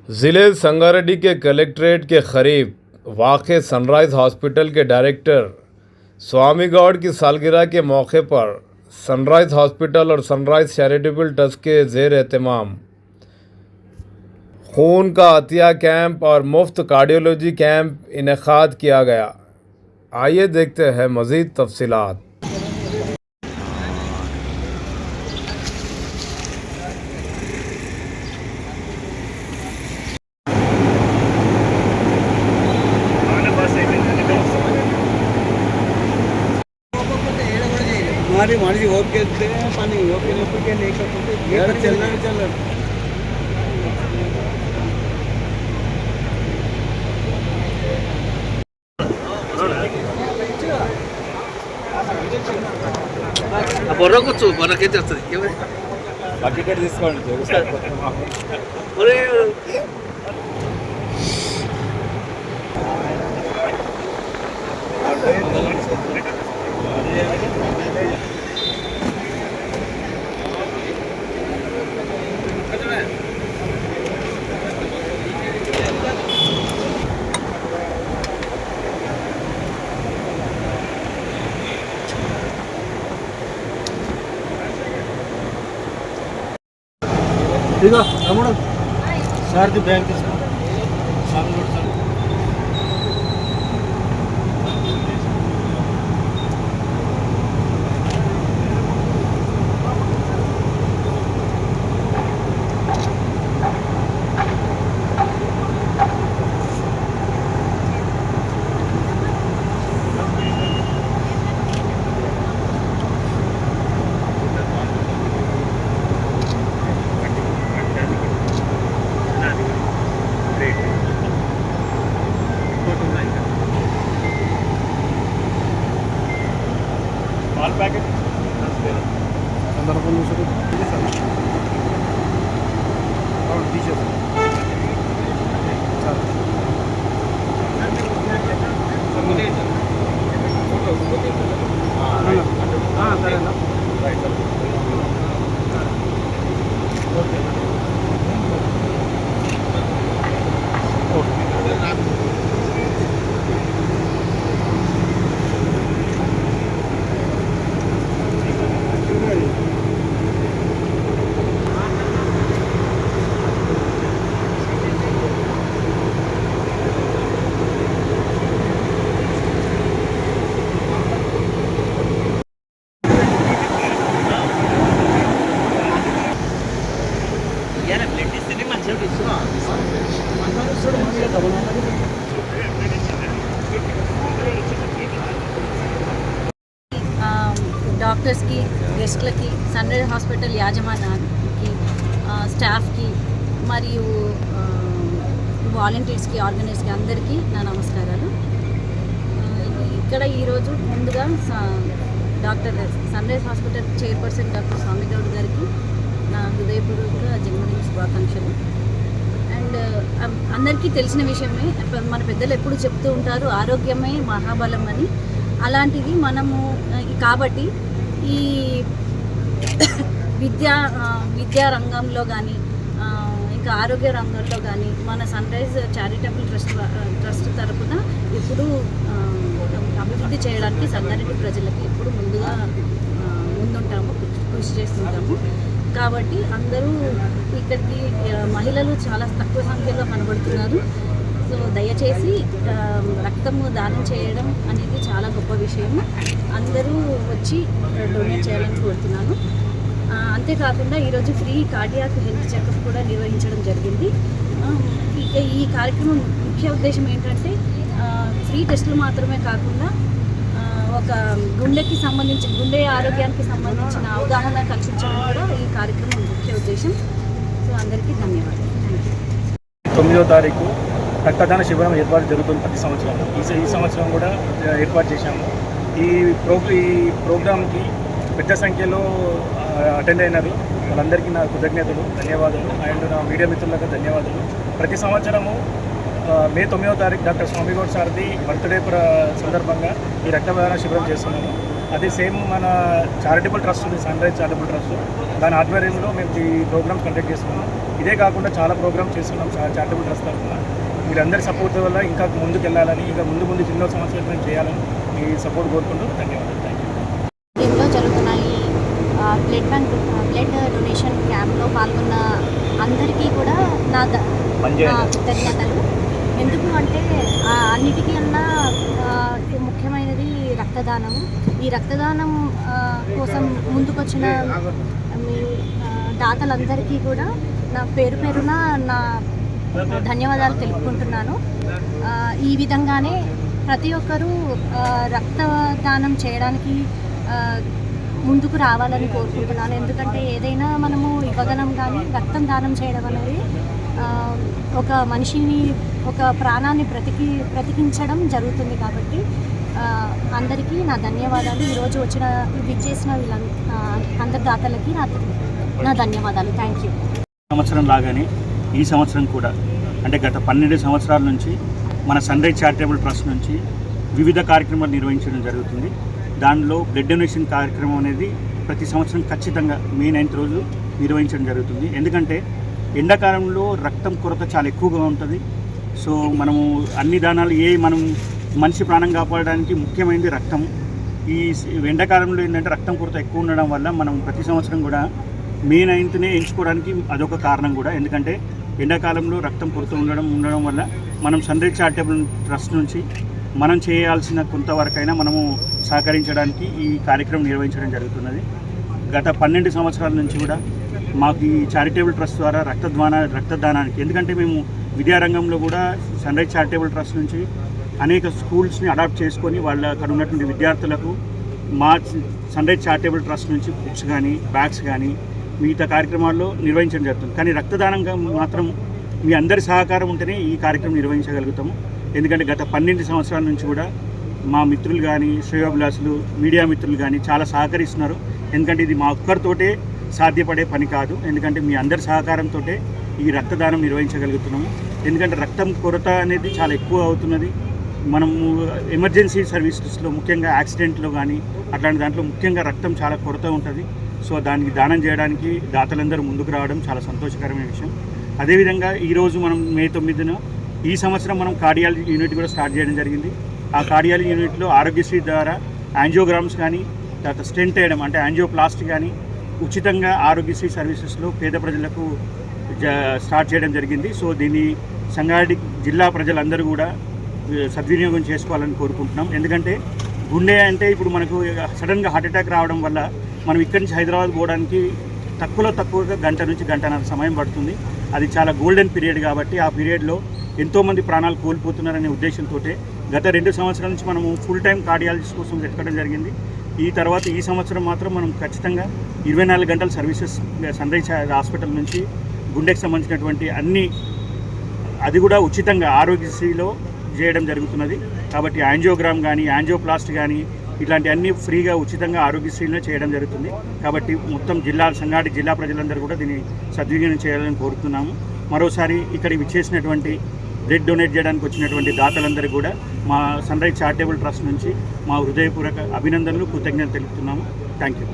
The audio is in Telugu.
ज़िले संगारेड्डी के कलेक्ट्रेट के करीब वाक़ सनराइज़ हॉस्पिटल के डायरेक्टर स्वामी गौड़ की सालगिरह के मौके पर सनराइज़ हॉस्पिटल और सनराइज़ चैरिटेबल ट्रस्ट के ज़ेर एहतमाम खून का अतिया कैंप और मुफ्त कार्डियोलॉजी कैंप इनेकाद किया गया। आइए देखते हैं मज़ीद तफसीलात। हमारी हमारी ओके पानी ओके नहीं करते चलना బొర్రకు బొర్రకైతే వస్తుంది బకెట్ తీసుకోండి ఇదిగో తమ్ముడు సార్ది బ్యాంక్ తీసుకో పాల్ ప్యాకెట్ సందర్భంలో తీసేస్తాం సరేనా డాక్టర్స్ కి గెస్ట్లకి సన్రైజ్ హాస్పిటల్ యాజమాన్యానికి స్టాఫ్కి మరియు వాలంటీర్స్కి ఆర్గనైజర్స్కి అందరికీ నా నమస్కారాలు. ఇక్కడ ఈరోజు ముందుగా doctor sunrise hospital chairperson doctor Swamy Goud గారికి నా హృదయపూర్వక జన్మదిన శుభాకాంక్షలు. అండ్ అందరికీ తెలిసిన విషయమే, మన పెద్దలు ఎప్పుడు చెప్తూ ఉంటారు ఆరోగ్యమే మహాబలం అని. అలాంటిది మనము కాబట్టి ఈ విద్యా రంగంలో కానీ ఇంకా ఆరోగ్య రంగంలో కానీ మన సన్రైజ్ చారిటబుల్ ట్రస్ట్ తరఫున ఎప్పుడు అభివృద్ధి చేయడానికి సంగారెడ్డి ప్రజలకి ఎప్పుడు ముందుంటాము, కృషి చేస్తుంటాము. కాబట్టి అందరూ ఇక్కడికి మహిళలు చాలా తక్కువ సంఖ్యలో కనబడుతున్నారు. సో దయచేసి రక్తము దానం చేయడం అనేది చాలా గొప్ప విషయం. అందరూ వచ్చి డొనేట్ చేయాలని కోరుతున్నాను. అంతేకాకుండా ఈరోజు ఫ్రీ కార్డియాక్ హెల్త్ చెకప్ కూడా నిర్వహించడం జరిగింది. ఈ కార్యక్రమం ముఖ్య ఉద్దేశం ఏంటంటే ఫ్రీ టెస్టులు మాత్రమే కాకుండా ఒక గుండె ఆరోగ్యానికి సంబంధించిన అవగాహన కల్పించడం కూడా ఈ కార్యక్రమం ముఖ్య ఉద్దేశం. సో అందరికీ ధన్యవాదాలు. 9వ తారీఖు రక్తదాన శిబిరం ఏర్పాటు జరుగుతుంది ప్రతి సంవత్సరం. ఈ సంవత్సరం కూడా ఏర్పాటు చేశాము. ఈ ప్రోగ్రామ్కి పెద్ద సంఖ్యలో అటెండ్ అయినారు. వాళ్ళందరికీ నా కృతజ్ఞతలు, ధన్యవాదాలు. అండ్ నా మీడియా మిత్రులకు ధన్యవాదాలు. ప్రతి సంవత్సరము మే 9వ తారీఖు డాక్టర్ స్వామి గౌడ్ సార్ది బర్త్డే సందర్భంగా ఈ రక్తదాన శిబిరం చేస్తున్నాము. అది సేమ్ మన చారిటబుల్ ట్రస్ట్ ఉంది, సన్రైజ్ చారిటబుల్ ట్రస్ట్, దాని ఆధ్వర్యంలో మేము ఈ ప్రోగ్రామ్స్ కండక్ట్ చేస్తున్నాము. ఇదే కాకుండా చాలా ప్రోగ్రామ్స్ చేస్తున్నాం చారిటబుల్ ట్రస్ట్ తరఫున. మీరందరి సపోర్ట్ వల్ల ఇంకా ముందుకు వెళ్ళాలని, ఇంకా ముందు ఎన్నో సంవత్సరాలు మేము చేయాలని మీ సపోర్ట్ కోరుకుంటూ ధన్యవాదాలు. Thank you. ఇంట్లో జరుగుతున్న ఈ బ్లడ్ డొనేషన్ క్యాంప్లో పాల్గొన్న అందరికీ కూడా నా కృతజ్ఞతలు. ఎందుకు అంటే అన్నిటికీ అన్నా ముఖ్యమైనది రక్తదానం. ఈ రక్తదానం కోసం ముందుకొచ్చిన మీ దాతలందరికీ కూడా నా పేరున నా ధన్యవాదాలు తెలుపుకుంటున్నాను. ఈ విధంగానే ప్రతి ఒక్కరూ రక్తదానం చేయడానికి ముందుకు రావాలని కోరుకుంటున్నాను. ఎందుకంటే ఏదైనా మనము ఇవ్వగలం, కానీ రక్తం దానం చేయడం అనేది ఒక మనిషిని, ఒక ప్రాణాన్ని బ్రతికించడం జరుగుతుంది. కాబట్టి అందరికీ నా ధన్యవాదాలు. ఈరోజు విచ్చేసిన అందరి దాతలకి నా ధన్యవాదాలు. Thank you. సంవత్సరం లాగానే ఈ సంవత్సరం కూడా, అంటే గత 12 సంవత్సరాల నుంచి మన సన్ రైజ్ చారిటబుల్ ట్రస్ట్ నుంచి వివిధ కార్యక్రమాలు నిర్వహించడం జరుగుతుంది. దానిలో బ్లడ్ డొనేషన్ కార్యక్రమం అనేది ప్రతి సంవత్సరం ఖచ్చితంగా మే 9th రోజు నిర్వహించడం జరుగుతుంది. ఎందుకంటే ఎండాకాలంలో రక్తం కొరత చాలా ఎక్కువగా ఉంటుంది. సో మనము అన్ని దానాలు మనం మనిషి ప్రాణం కాపాడడానికి ముఖ్యమైనది రక్తం. ఈ ఎండాకాలంలో ఏంటంటే రక్తం కొరత ఎక్కువ ఉండడం వల్ల మనం ప్రతి సంవత్సరం కూడా మే 9th ఎంచుకోవడానికి అదొక కారణం కూడా. ఎందుకంటే ఎండాకాలంలో రక్తం కొరత ఉండడం వల్ల మనం సన్ రైజ్ చారిటబుల్ ట్రస్ట్ నుంచి మనం చేయాల్సిన కొంతవరకైనా మనము సహకరించడానికి ఈ కార్యక్రమం నిర్వహించడం జరుగుతున్నది. గత 12 సంవత్సరాల నుంచి కూడా మాకు ఈ చారిటబుల్ ట్రస్ట్ ద్వారా రక్తదానానికి, ఎందుకంటే మేము విద్యారంగంలో కూడా సన్ రైజ్ చారిటబుల్ ట్రస్ట్ నుంచి అనేక స్కూల్స్ని అడాప్ట్ చేసుకొని వాళ్ళ అక్కడ ఉన్నటువంటి విద్యార్థులకు మా సన్ రైజ్ చారిటబుల్ ట్రస్ట్ నుంచి బుక్స్ కానీ బ్యాగ్స్ కానీ మిగతా కార్యక్రమాల్లో నిర్వహించడం జరుగుతుంది. కానీ రక్తదానంగా మాత్రం మీ అందరి సహకారం ఉంటేనే ఈ కార్యక్రమం నిర్వహించగలుగుతాము. ఎందుకంటే గత 12 సంవత్సరాల నుంచి కూడా మా మిత్రులు కానీ, శ్రేయోభిలాషులు, మీడియా మిత్రులు కానీ చాలా సహకరిస్తున్నారు. ఎందుకంటే ఇది మా ఒక్కరితోటే సాధ్యపడే పని కాదు. ఎందుకంటే మీ అందరి సహకారంతో ఈ రక్తదానం నిర్వహించగలుగుతున్నాము. ఎందుకంటే రక్తం కొరత అనేది చాలా ఎక్కువ అవుతున్నది. మనము ఎమర్జెన్సీ సర్వీసెస్లో, ముఖ్యంగా యాక్సిడెంట్లో కానీ అట్లాంటి దాంట్లో ముఖ్యంగా రక్తం చాలా కొరత ఉంటుంది. సో దానికి దానం చేయడానికి దాతలందరూ ముందుకు రావడం చాలా సంతోషకరమైన విషయం. అదేవిధంగా ఈరోజు మనం మే 9న ఈ సంవత్సరం మనం కార్డియాలజీ యూనిట్ కూడా స్టార్ట్ చేయడం జరిగింది. ఆ కార్డియాలజీ యూనిట్లో ఆరోగ్యశ్రీ ద్వారా యాంజియోగ్రామ్స్ కానీ, తర్వాత స్టెంట్ వేయడం అంటే యాంజియోప్లాస్టీ కానీ ఉచితంగా ఆరోగ్యశ్రీ సర్వీసెస్లో పేద ప్రజలకు స్టార్ట్ చేయడం జరిగింది. సో దీన్ని సంగారెడ్డి జిల్లా ప్రజలందరూ కూడా సద్వినియోగం చేసుకోవాలని కోరుకుంటున్నాం. ఎందుకంటే గుండె అంటే ఇప్పుడు మనకు సడన్గా హార్ట్ అటాక్ రావడం వల్ల మనం ఇక్కడి నుంచి హైదరాబాద్ పోవడానికి తక్కువగా గంట నుంచి గంటన్నర సమయం పడుతుంది. అది చాలా గోల్డెన్ పీరియడ్ కాబట్టి ఆ పీరియడ్లో ఎంతోమంది ప్రాణాలు కోల్పోతున్నారనే ఉద్దేశంతో గత 2 సంవత్సరాల నుంచి మనము ఫుల్ టైం కార్డియాలజిస్ట్ కోసం వెతకడం జరిగింది. ఈ సంవత్సరం మాత్రం మనం ఖచ్చితంగా 24 గంటల సర్వీసెస్ సన్ రైజ్ హాస్పిటల్ నుంచి గుండెకి సంబంధించినటువంటి అది కూడా ఉచితంగా ఆరోగ్యశ్రీలో చేయడం జరుగుతున్నది. కాబట్టి యాంజియోగ్రామ్ కానీ, యాంజియోప్లాస్ట్ కానీ ఇట్లాంటి అన్నీ ఫ్రీగా ఉచితంగా ఆరోగ్యశ్రీలో చేయడం జరుగుతుంది. కాబట్టి మొత్తం సంగారెడ్డి జిల్లా ప్రజలందరూ కూడా దీన్ని సద్వినియోగం చేయాలని కోరుతున్నాము. మరోసారి ఇక్కడ విచ్చేసినటువంటి బ్లడ్ డొనేట్ చేయడానికి వచ్చినటువంటి దాతలందరూ కూడా మా సన్ రైజ్ చారిటబుల్ ట్రస్ట్ నుంచి మా హృదయపూర్వక అభినందనలు, కృతజ్ఞతలు తెలుపుతున్నాము. Thank you.